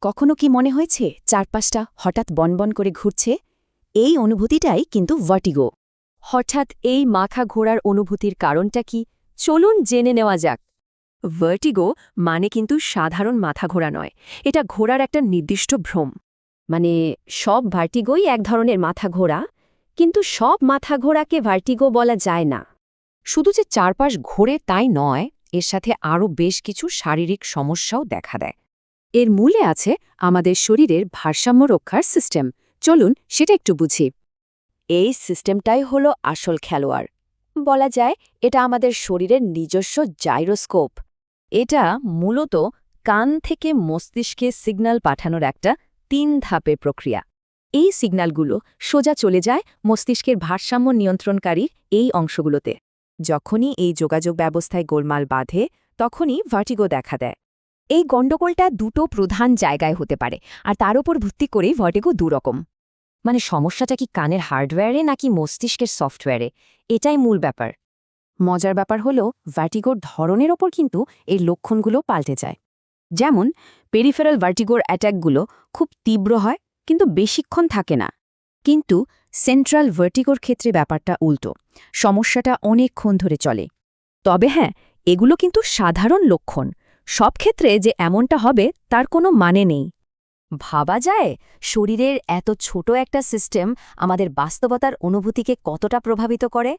কখনো কি মনে হয়েছে চারপাশটা হঠাৎ বনবন করে ঘুরছে? এই অনুভূতিটাই কিন্তু ভার্টিগো। হঠাৎ এই মাথা ঘোরার অনুভূতির কারণটা কি চলুন জেনে নেওয়া যাক। ভার্টিগো মানে কিন্তু সাধারণ মাথা ঘোরা নয়, এটা ঘোরার একটা নির্দিষ্ট ভ্রম। মানে সব ভার্টিগোই এক ধরনের মাথা ঘোরা, কিন্তু সব মাথা ঘোরাকে ভার্টিগো বলা যায় না। শুধু যে চারপাশ ঘোরে তাই নয়, এর সাথে আরও বেশ কিছু শারীরিক সমস্যাও দেখা দেয়। এর মূলে আছে আমাদের শরীরের ভারসাম্য রক্ষার সিস্টেম। চলুন সেটা একটু বুঝি। এই সিস্টেমটাই হলো আসল খেলোয়াড়। বলা যায় এটা আমাদের শরীরের নিজস্ব জাইরোস্কোপ। এটা মূলত কান থেকে মস্তিষ্কে সিগন্যাল পাঠানোর একটা 3 ধাপের প্রক্রিয়া। এই সিগন্যালগুলো সোজা চলে যায় মস্তিষ্কের ভারসাম্য নিয়ন্ত্রণকারীর এই অংশগুলোতে। যখনই এই যোগাযোগ ব্যবস্থায় গোলমাল বাঁধে, তখনই ভার্টিগো দেখা দেয়। এই গণ্ডগোলটা দুটো প্রধান জায়গায় হতে পারে, আর তার উপর ভিত্তি করেই ভার্টিগো দুরকম। মানে সমস্যাটা কি কানের হার্ডওয়্যারে নাকি মস্তিষ্কের সফটওয়্যারে, এটাই মূল ব্যাপার। মজার ব্যাপার হলো ভার্টিগোর ধরনের ওপর কিন্তু এই লক্ষণগুলো পাল্টে যায়। যেমন পেরিফেরাল ভার্টিগোর অ্যাট্যাকগুলো খুব তীব্র হয় কিন্তু বেশিক্ষণ থাকে না। কিন্তু সেন্ট্রাল ভার্টিগোর ক্ষেত্রে ব্যাপারটা উল্টো, সমস্যাটা অনেকক্ষণ ধরে চলে। তবে হ্যাঁ, এগুলো কিন্তু সাধারণ লক্ষণ। সব ক্ষেত্রে যে এমনটা হবে তার কোনো মানে নেই। ভাবা যায় শরীরের এত ছোট একটা সিস্টেম আমাদের বাস্তবতার অনুভূতিকে কতটা প্রভাবিত করে।